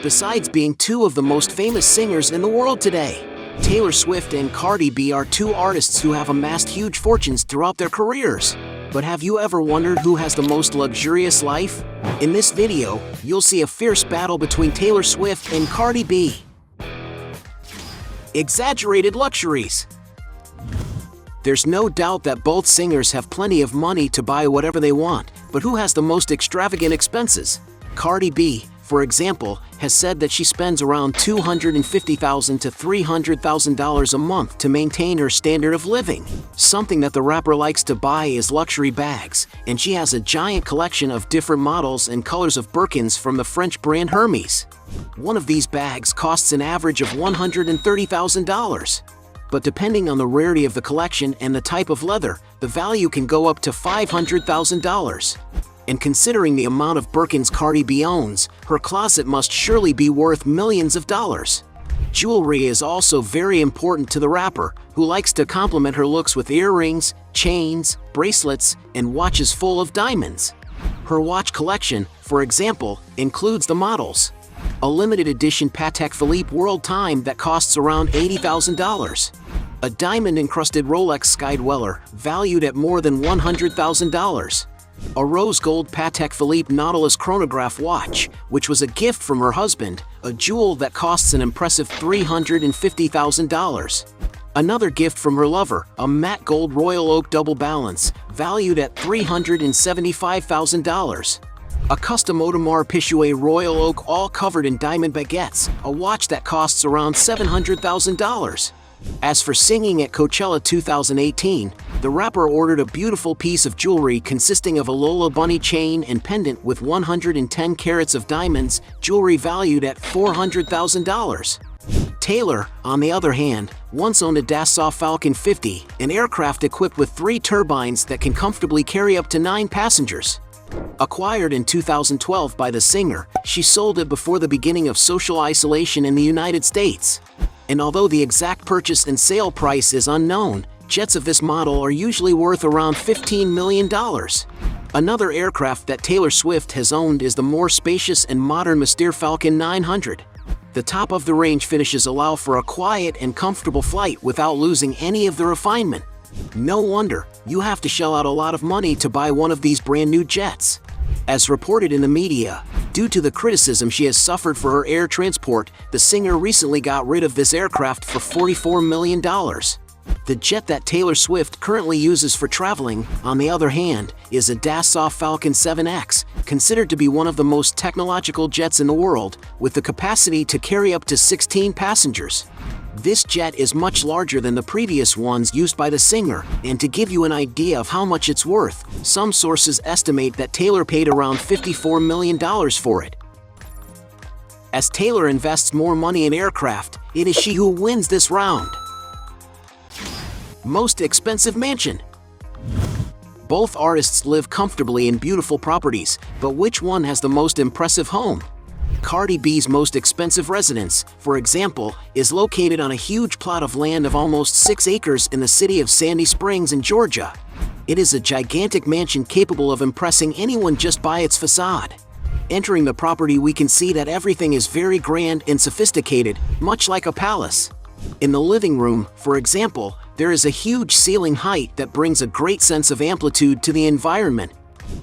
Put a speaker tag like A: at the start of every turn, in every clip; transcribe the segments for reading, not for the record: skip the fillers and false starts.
A: Besides being two of the most famous singers in the world today, Taylor Swift and Cardi B are two artists who have amassed huge fortunes throughout their careers. But have you ever wondered who has the most luxurious life? In this video, you'll see a fierce battle between Taylor Swift and Cardi B. Exaggerated luxuries. There's no doubt that both singers have plenty of money to buy whatever they want, but who has the most extravagant expenses? Cardi B, for example, has said that she spends around $250,000 to $300,000 a month to maintain her standard of living. Something that the rapper likes to buy is luxury bags, and she has a giant collection of different models and colors of Birkins from the French brand Hermes. One of these bags costs an average of $130,000. But depending on the rarity of the collection and the type of leather, the value can go up to $500,000. And considering the amount of Birkins Cardi B owns, her closet must surely be worth millions of dollars. Jewelry is also very important to the rapper, who likes to complement her looks with earrings, chains, bracelets, and watches full of diamonds. Her watch collection, for example, includes the models. A limited edition Patek Philippe World Time that costs around $80,000. A diamond-encrusted Rolex Sky Dweller, valued at more than $100,000. A rose gold Patek Philippe Nautilus chronograph watch, which was a gift from her husband, a jewel that costs an impressive $350,000. Another gift from her lover, a matte gold Royal Oak double balance, valued at $375,000. A custom Audemars Piguet Royal Oak all covered in diamond baguettes, a watch that costs around $700,000. As for singing at Coachella 2018, the rapper ordered a beautiful piece of jewelry consisting of a Lola Bunny chain and pendant with 110 carats of diamonds, jewelry valued at $400,000. Taylor, on the other hand, once owned a Dassault Falcon 50, an aircraft equipped with 3 turbines that can comfortably carry up to 9 passengers. Acquired in 2012 by the singer, she sold it before the beginning of social isolation in the United States. And although the exact purchase and sale price is unknown, jets of this model are usually worth around $15 million. Another aircraft that Taylor Swift has owned is the more spacious and modern Mystère Falcon 900. The top-of-the-range finishes allow for a quiet and comfortable flight without losing any of the refinement. No wonder you have to shell out a lot of money to buy one of these brand new jets. As reported in the media, due to the criticism she has suffered for her air transport, the singer recently got rid of this aircraft for $44 million. The jet that Taylor Swift currently uses for traveling, on the other hand, is a Dassault Falcon 7X, considered to be one of the most technological jets in the world, with the capacity to carry up to 16 passengers. This jet is much larger than the previous ones used by the singer, and to give you an idea of how much it's worth, some sources estimate that Taylor paid around $54 million for it. As Taylor invests more money in aircraft, it is she who wins this round. Most expensive mansion. Both artists live comfortably in beautiful properties, but which one has the most impressive home? Cardi B's most expensive residence, for example, is located on a huge plot of land of almost 6 acres in the city of Sandy Springs in Georgia. It is a gigantic mansion capable of impressing anyone just by its facade. Entering the property, we can see that everything is very grand and sophisticated, much like a palace. In the living room, for example, there is a huge ceiling height that brings a great sense of amplitude to the environment.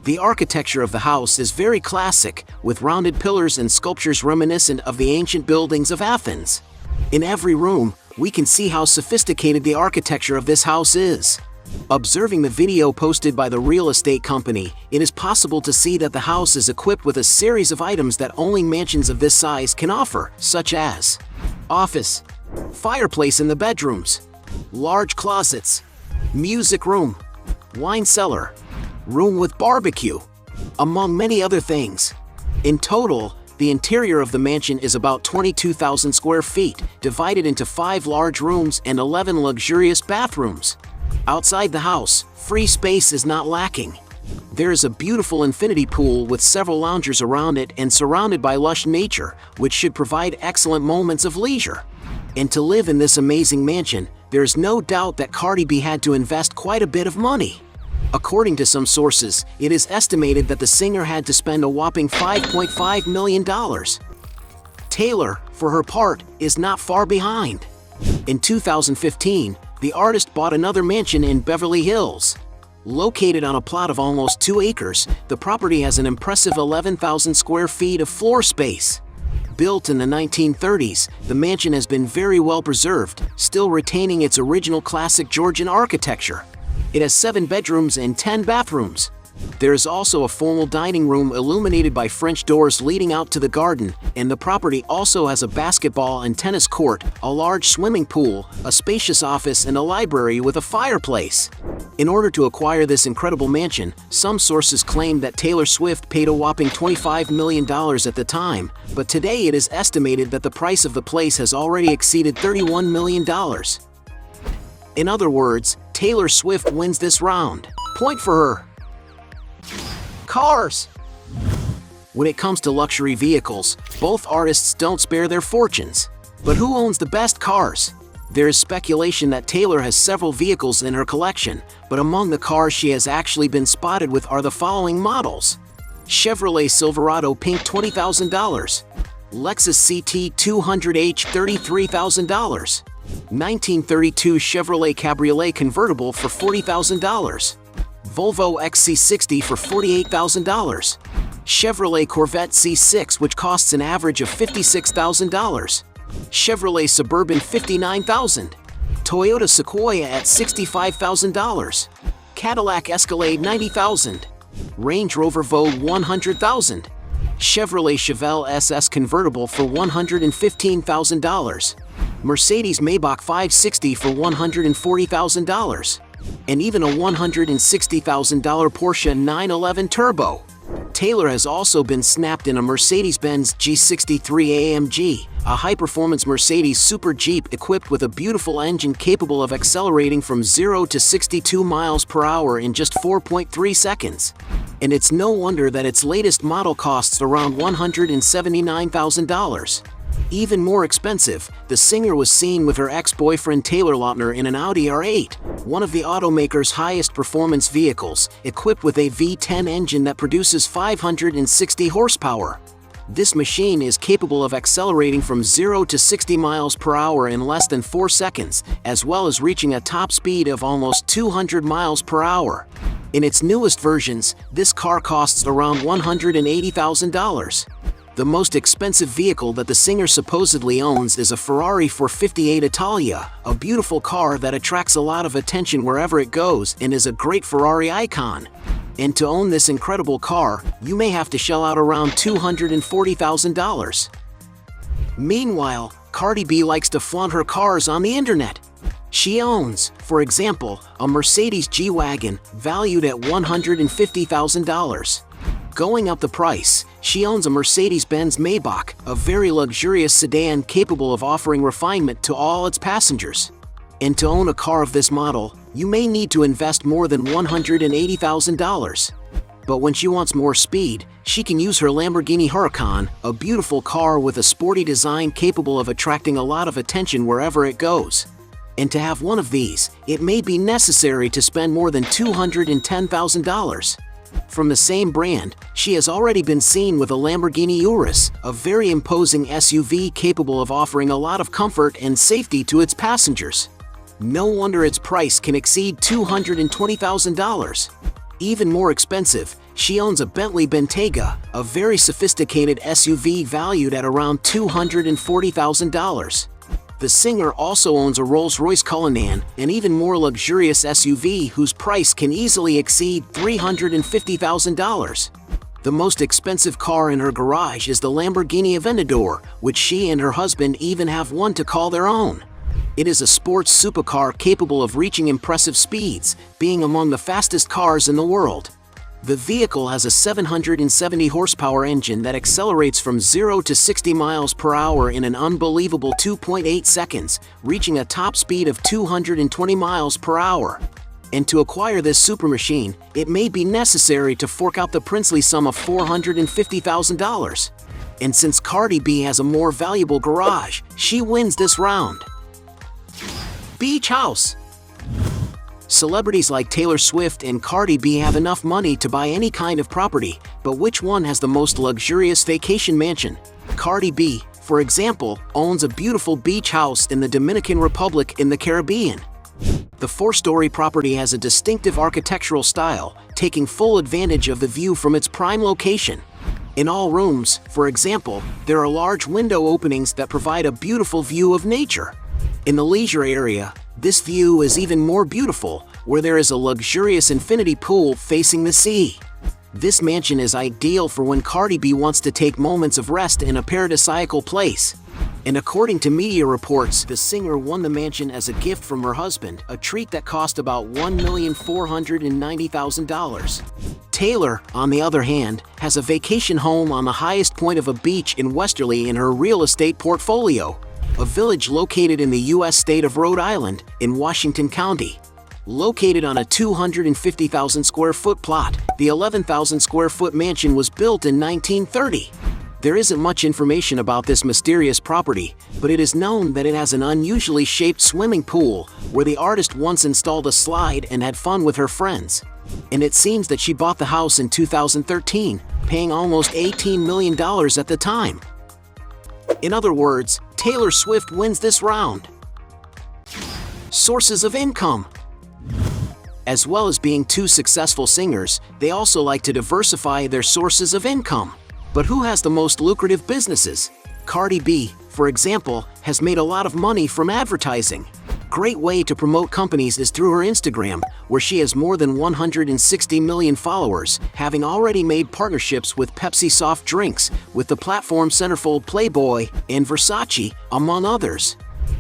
A: The architecture of the house is very classic, with rounded pillars and sculptures reminiscent of the ancient buildings of Athens. In every room, we can see how sophisticated the architecture of this house is. Observing the video posted by the real estate company, it is possible to see that the house is equipped with a series of items that only mansions of this size can offer, such as office, fireplace in the bedrooms, large closets, music room, wine cellar, room with barbecue, among many other things. In total, the interior of the mansion is about 22,000 square feet, divided into 5 large rooms and 11 luxurious bathrooms. Outside the house, free space is not lacking. There is a beautiful infinity pool with several loungers around it and surrounded by lush nature, which should provide excellent moments of leisure. And to live in this amazing mansion, there is no doubt that Cardi B had to invest quite a bit of money. According to some sources, it is estimated that the singer had to spend a whopping $5.5 million. Taylor, for her part, is not far behind. In 2015, the artist bought another mansion in Beverly Hills. Located on a plot of almost 2 acres, the property has an impressive 11,000 square feet of floor space. Built in the 1930s, the mansion has been very well preserved, still retaining its original classic Georgian architecture. It has 7 bedrooms and 10 bathrooms. There is also a formal dining room illuminated by French doors leading out to the garden, and the property also has a basketball and tennis court, a large swimming pool, a spacious office, and a library with a fireplace. In order to acquire this incredible mansion, some sources claim that Taylor Swift paid a whopping $25 million at the time, but today it is estimated that the price of the place has already exceeded $31 million. In other words, Taylor Swift wins this round. Point for her. Cars. When it comes to luxury vehicles, both artists don't spare their fortunes. But who owns the best cars? There is speculation that Taylor has several vehicles in her collection, but among the cars she has actually been spotted with are the following models: Chevrolet Silverado Pink $20,000, Lexus CT 200H $33,000, 1932 Chevrolet Cabriolet Convertible for $40,000, Volvo XC60 for $48,000, Chevrolet Corvette C6 which costs an average of $56,000, Chevrolet Suburban $59,000, Toyota Sequoia at $65,000, Cadillac Escalade $90,000, Range Rover Vogue $100,000, Chevrolet Chevelle SS Convertible for $115,000, Mercedes Maybach 560 for $140,000, and even a $160,000 Porsche 911 Turbo. Taylor has also been snapped in a Mercedes-Benz G63 AMG, a high-performance Mercedes Super Jeep equipped with a beautiful engine capable of accelerating from 0 to 62 miles per hour in just 4.3 seconds. And it's no wonder that its latest model costs around $179,000. Even more expensive, the singer was seen with her ex-boyfriend Taylor Lautner in an Audi R8, one of the automaker's highest performance vehicles, equipped with a V10 engine that produces 560 horsepower. This machine is capable of accelerating from 0 to 60 miles per hour in less than 4 seconds, as well as reaching a top speed of almost 200 miles per hour. In its newest versions, this car costs around $180,000. The most expensive vehicle that the singer supposedly owns is a Ferrari 458 Italia, a beautiful car that attracts a lot of attention wherever it goes and is a great Ferrari icon. And to own this incredible car, you may have to shell out around $240,000. Meanwhile, Cardi B likes to flaunt her cars on the internet. She owns, for example, a Mercedes G-Wagon valued at $150,000. Going up the price, she owns a Mercedes-Benz Maybach, a very luxurious sedan capable of offering refinement to all its passengers. And to own a car of this model, you may need to invest more than $180,000. But when she wants more speed, she can use her Lamborghini Huracan, a beautiful car with a sporty design capable of attracting a lot of attention wherever it goes. And to have one of these, it may be necessary to spend more than $210,000. From the same brand, she has already been seen with a Lamborghini Urus, a very imposing SUV capable of offering a lot of comfort and safety to its passengers. No wonder its price can exceed $220,000. Even more expensive, she owns a Bentley Bentayga, a very sophisticated SUV valued at around $240,000. The singer also owns a Rolls-Royce Cullinan, an even more luxurious SUV whose price can easily exceed $350,000. The most expensive car in her garage is the Lamborghini Aventador, which she and her husband even have one to call their own. It is a sports supercar capable of reaching impressive speeds, being among the fastest cars in the world. The vehicle has a 770 horsepower engine that accelerates from 0 to 60 miles per hour in an unbelievable 2.8 seconds, reaching a top speed of 220 miles per hour. And to acquire this super machine, it may be necessary to fork out the princely sum of $450,000. And since Cardi B has a more valuable garage, she wins this round. Beach house. Celebrities like Taylor Swift and Cardi B have enough money to buy any kind of property, but which one has the most luxurious vacation mansion? Cardi B, for example, owns a beautiful beach house in the Dominican Republic in the Caribbean. The 4-story property has a distinctive architectural style, taking full advantage of the view from its prime location. In all rooms, for example, there are large window openings that provide a beautiful view of nature. In the leisure area, this view is even more beautiful, where there is a luxurious infinity pool facing the sea. This mansion is ideal for when Cardi B wants to take moments of rest in a paradisiacal place. And according to media reports, the singer won the mansion as a gift from her husband, a treat that cost about $1,490,000. Taylor, on the other hand, has a vacation home on the highest point of a beach in Westerly in her real estate portfolio, a village located in the U.S. state of Rhode Island, in Washington County. Located on a 250,000 square foot plot, the 11,000 square foot mansion was built in 1930. There isn't much information about this mysterious property, but it is known that it has an unusually shaped swimming pool where the artist once installed a slide and had fun with her friends. And it seems that she bought the house in 2013, paying almost $18 million at the time. In other words, Taylor Swift wins this round. Sources of income. As well as being two successful singers, they also like to diversify their sources of income. But who has the most lucrative businesses? Cardi B, for example, has made a lot of money from advertising. Great way to promote companies is through her Instagram, where she has more than 160 million followers, having already made partnerships with Pepsi soft drinks, with the platform centerfold Playboy, and Versace, among others.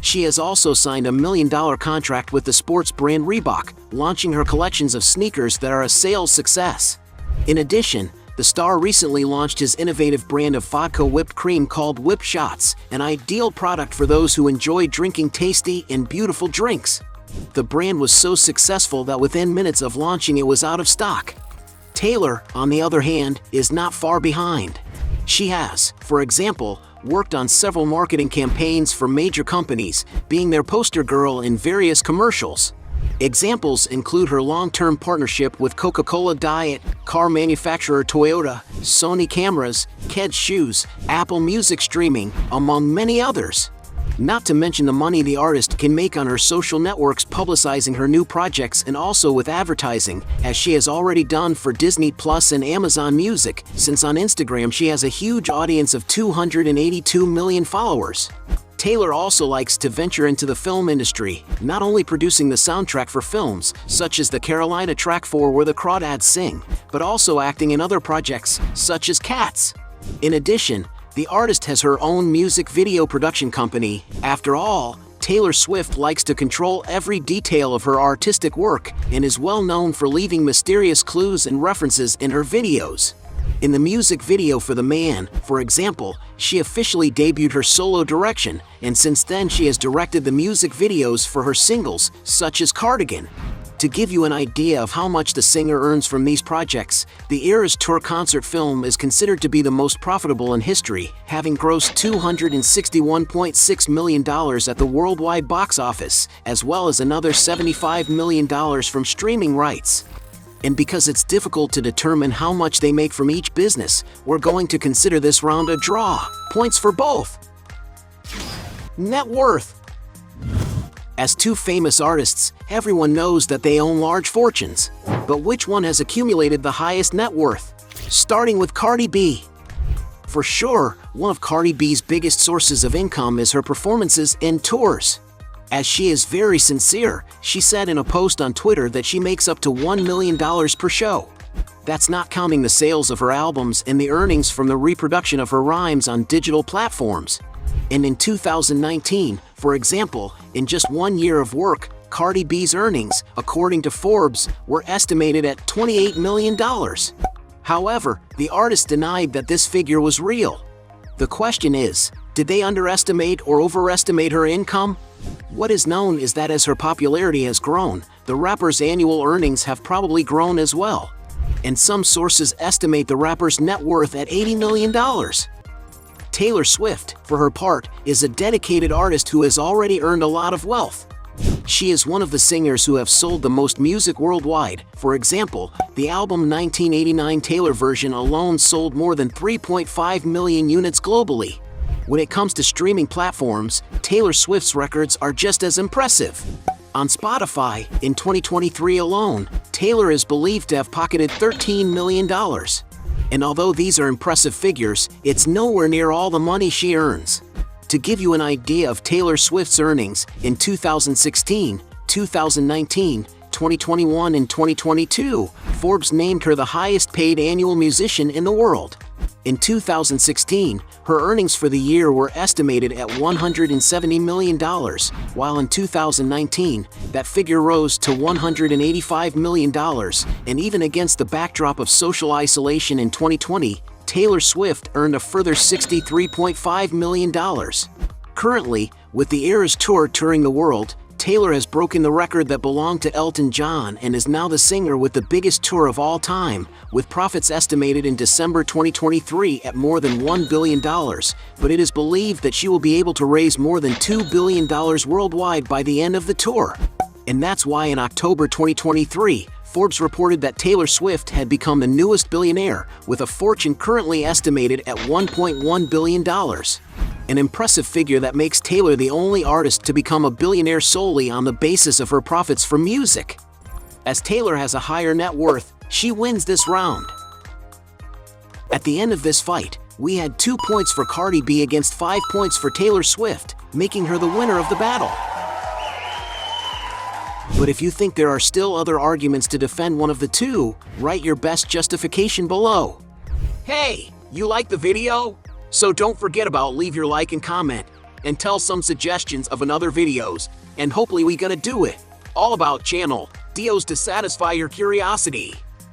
A: She has also signed a $1 million contract with the sports brand Reebok, launching her collections of sneakers that are a sales success. In addition, the star recently launched his innovative brand of vodka whipped cream called Whip Shots, an ideal product for those who enjoy drinking tasty and beautiful drinks. The brand was so successful that within minutes of launching it was out of stock. Taylor, on the other hand, is not far behind. She has, for example, worked on several marketing campaigns for major companies, being their poster girl in various commercials. Examples include her long-term partnership with Coca-Cola Diet, car manufacturer Toyota, Sony Cameras, Keds Shoes, Apple Music Streaming, among many others. Not to mention the money the artist can make on her social networks publicizing her new projects and also with advertising, as she has already done for Disney Plus and Amazon Music, since on Instagram she has a huge audience of 282 million followers. Taylor also likes to venture into the film industry, not only producing the soundtrack for films, such as the Carolina Track 4 where the Crawdads sing, but also acting in other projects, such as Cats. In addition, the artist has her own music video production company. After all, Taylor Swift likes to control every detail of her artistic work and is well known for leaving mysterious clues and references in her videos. In the music video for The Man, for example, she officially debuted her solo direction, and since then she has directed the music videos for her singles, such as Cardigan. To give you an idea of how much the singer earns from these projects, the Eras Tour concert film is considered to be the most profitable in history, having grossed $261.6 million at the worldwide box office, as well as another $75 million from streaming rights. And because it's difficult to determine how much they make from each business, we're going to consider this round a draw. Points for both. Net worth. As two famous artists, everyone knows that they own large fortunes. But which one has accumulated the highest net worth? Starting with Cardi B. For sure, one of Cardi B's biggest sources of income is her performances and tours. As she is very sincere, she said in a post on Twitter that she makes up to $1 million per show. That's not counting the sales of her albums and the earnings from the reproduction of her rhymes on digital platforms. And in 2019, for example, in just 1 year of work, Cardi B's earnings, according to Forbes, were estimated at $28 million. However, the artist denied that this figure was real. The question is, did they underestimate or overestimate her income? What is known is that as her popularity has grown, the rapper's annual earnings have probably grown as well. And some sources estimate the rapper's net worth at $80 million. Taylor Swift, for her part, is a dedicated artist who has already earned a lot of wealth. She is one of the singers who have sold the most music worldwide. For example, the album 1989 Taylor version alone sold more than 3.5 million units globally. When it comes to streaming platforms, Taylor Swift's records are just as impressive. On Spotify, in 2023 alone, Taylor is believed to have pocketed $13 million. And although these are impressive figures, it's nowhere near all the money she earns. To give you an idea of Taylor Swift's earnings, in 2016, 2019, 2021, and 2022, Forbes named her the highest-paid annual musician in the world. In 2016, her earnings for the year were estimated at $170 million, while in 2019, that figure rose to $185 million, and even against the backdrop of social isolation in 2020, Taylor Swift earned a further $63.5 million. Currently, with the Eras Tour touring the world, Taylor has broken the record that belonged to Elton John and is now the singer with the biggest tour of all time, with profits estimated in December 2023 at more than $1 billion, but it is believed that she will be able to raise more than $2 billion worldwide by the end of the tour. And that's why in October 2023, Forbes reported that Taylor Swift had become the newest billionaire, with a fortune currently estimated at $1.1 billion. An impressive figure that makes Taylor the only artist to become a billionaire solely on the basis of her profits from music. As Taylor has a higher net worth, she wins this round. At the end of this fight, we had 2 points for Cardi B against 5 points for Taylor Swift, making her the winner of the battle. But if you think there are still other arguments to defend one of the two, write your best justification below. Hey, you like the video? So don't forget about leave your like and comment, and tell some suggestions of another videos, and hopefully we gonna do it. All about channel, Dios to satisfy your curiosity.